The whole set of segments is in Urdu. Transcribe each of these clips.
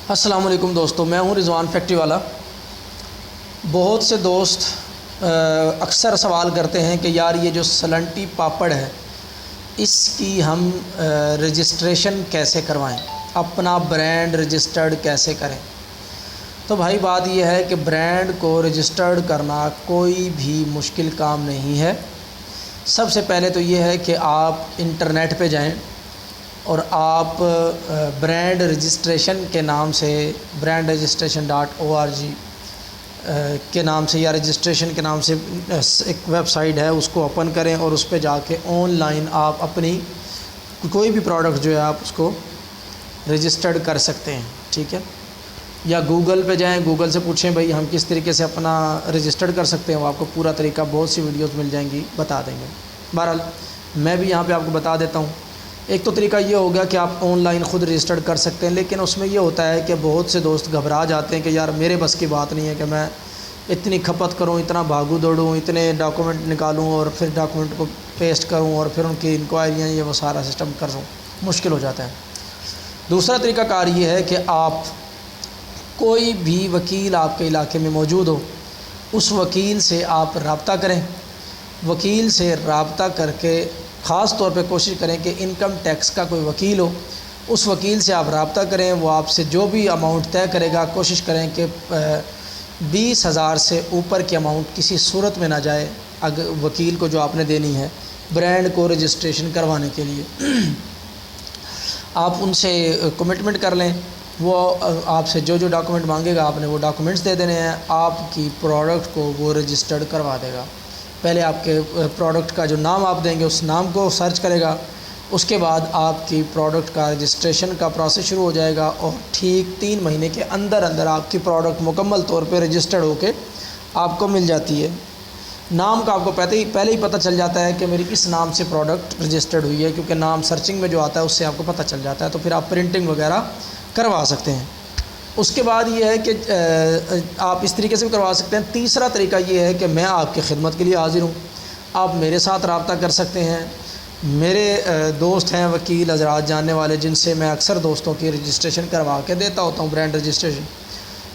السلام علیکم دوستو، میں ہوں رضوان فیکٹری والا۔ بہت سے دوست اکثر سوال کرتے ہیں کہ یار یہ جو سلنٹی پاپڑ ہے اس کی ہم رجسٹریشن کیسے کروائیں، اپنا برانڈ رجسٹرڈ کیسے کریں۔ تو بھائی بات یہ ہے کہ برانڈ کو رجسٹرڈ کرنا کوئی بھی مشکل کام نہیں ہے۔ سب سے پہلے تو یہ ہے کہ آپ انٹرنیٹ پہ جائیں اور آپ برانڈ رجسٹریشن کے نام سے brandregistration.org کے نام سے یا رجسٹریشن کے نام سے ایک ویب سائٹ ہے، اس کو اوپن کریں اور اس پہ جا کے آن لائن آپ اپنی کوئی بھی پروڈکٹ جو ہے آپ اس کو رجسٹرڈ کر سکتے ہیں، ٹھیک ہے۔ یا گوگل پہ جائیں، گوگل سے پوچھیں بھائی ہم کس طریقے سے اپنا رجسٹرڈ کر سکتے ہیں، وہ آپ کو پورا طریقہ بہت سی ویڈیوز مل جائیں گی، بتا دیں گے۔ بہرحال میں بھی یہاں پہ آپ کو بتا دیتا ہوں۔ ایک تو طریقہ یہ ہوگا کہ آپ آن لائن خود رجسٹرڈ کر سکتے ہیں، لیکن اس میں یہ ہوتا ہے کہ بہت سے دوست گھبرا جاتے ہیں کہ یار میرے بس کی بات نہیں ہے کہ میں اتنی کھپت کروں، اتنا بھاگو دوڑوں، اتنے ڈاکومنٹ نکالوں اور پھر ڈاکومنٹ کو پیسٹ کروں اور پھر ان کی انکوائریاں یہ وہ سارا سسٹم کروں، مشکل ہو جاتا ہے۔ دوسرا طریقہ کار یہ ہے کہ آپ کوئی بھی وکیل آپ کے علاقے میں موجود ہو، اس وکیل سے آپ رابطہ کریں۔ وکیل سے رابطہ کر کے خاص طور پہ کوشش کریں کہ انکم ٹیکس کا کوئی وکیل ہو، اس وکیل سے آپ رابطہ کریں۔ وہ آپ سے جو بھی اماؤنٹ طے کرے گا کوشش کریں کہ 20,000 سے اوپر کی اماؤنٹ کسی صورت میں نہ جائے اگر وکیل کو جو آپ نے دینی ہے برانڈ کو رجسٹریشن کروانے کے لیے۔ آپ ان سے کمٹمنٹ کر لیں، وہ آپ سے جو ڈاکومنٹ مانگے گا آپ نے وہ ڈاکومنٹس دے دینے ہیں، آپ کی پروڈکٹ کو وہ رجسٹرڈ کروا دے گا۔ پہلے آپ کے پروڈکٹ کا جو نام آپ دیں گے اس نام کو سرچ کرے گا، اس کے بعد آپ کی پروڈکٹ کا رجسٹریشن کا پروسیس شروع ہو جائے گا اور ٹھیک 3 مہینے کے اندر آپ کی پروڈکٹ مکمل طور پہ رجسٹرڈ ہو کے آپ کو مل جاتی ہے۔ نام کا آپ کو پہلے ہی پتہ چل جاتا ہے کہ میری اس نام سے پروڈکٹ رجسٹرڈ ہوئی ہے، کیونکہ نام سرچنگ میں جو آتا ہے اس سے آپ کو پتہ چل جاتا ہے، تو پھر آپ پرنٹنگ وغیرہ کروا سکتے ہیں۔ اس کے بعد یہ ہے کہ آپ اس طریقے سے بھی کروا سکتے ہیں۔ تیسرا طریقہ یہ ہے کہ میں آپ کی خدمت کے لیے حاضر ہوں، آپ میرے ساتھ رابطہ کر سکتے ہیں۔ میرے دوست ہیں وکیل حضرات جاننے والے، جن سے میں اکثر دوستوں کی رجسٹریشن کروا کے دیتا ہوتا ہوں، برانڈ رجسٹریشن،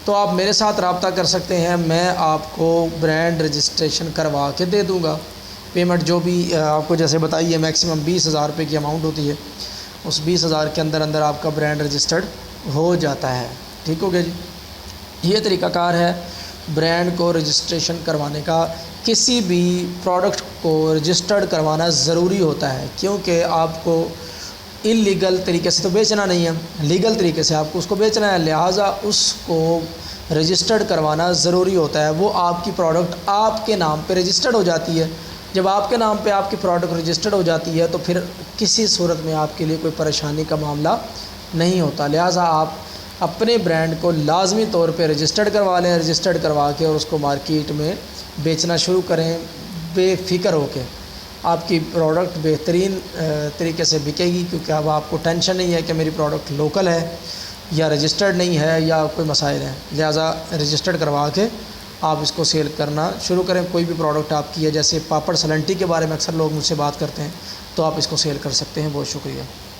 تو آپ میرے ساتھ رابطہ کر سکتے ہیں۔ میں آپ کو برانڈ رجسٹریشن کروا کے دے دوں گا۔ پیمنٹ جو بھی آپ کو جیسے بتائیے میکسیمم 20,000 روپے کی اماؤنٹ ہوتی ہے، اس 20,000 کے اندر آپ کا برانڈ رجسٹرڈ ہو جاتا ہے، ٹھیک ہو گیا جی۔ یہ طریقہ کار ہے برانڈ کو رجسٹریشن کروانے کا۔ کسی بھی پروڈکٹ کو رجسٹرڈ کروانا ضروری ہوتا ہے، کیونکہ آپ کو انلیگل طریقے سے تو بیچنا نہیں ہے، لیگل طریقے سے آپ کو اس کو بیچنا ہے، لہٰذا اس کو رجسٹرڈ کروانا ضروری ہوتا ہے۔ وہ آپ کی پروڈکٹ آپ کے نام پہ رجسٹرڈ ہو جاتی ہے۔ جب آپ کے نام پہ آپ کی پروڈکٹ رجسٹرڈ ہو جاتی ہے تو پھر کسی صورت میں آپ کے لیے کوئی پریشانی کا معاملہ نہیں ہوتا، لہٰذا آپ اپنے برانڈ کو لازمی طور پہ رجسٹرڈ کروا لیں، رجسٹرڈ کروا کے اور اس کو مارکیٹ میں بیچنا شروع کریں بے فکر ہو کے۔ آپ کی پروڈکٹ بہترین طریقے سے بکے گی، کیونکہ اب آپ کو ٹینشن نہیں ہے کہ میری پروڈکٹ لوکل ہے یا رجسٹرڈ نہیں ہے یا کوئی مسائل ہیں، لہٰذا رجسٹرڈ کروا کے آپ اس کو سیل کرنا شروع کریں۔ کوئی بھی پروڈکٹ آپ کی ہے، جیسے پاپڑ سلنٹی کے بارے میں اکثر لوگ مجھ سے بات کرتے ہیں، تو آپ اس کو سیل کر سکتے ہیں۔ بہت شکریہ۔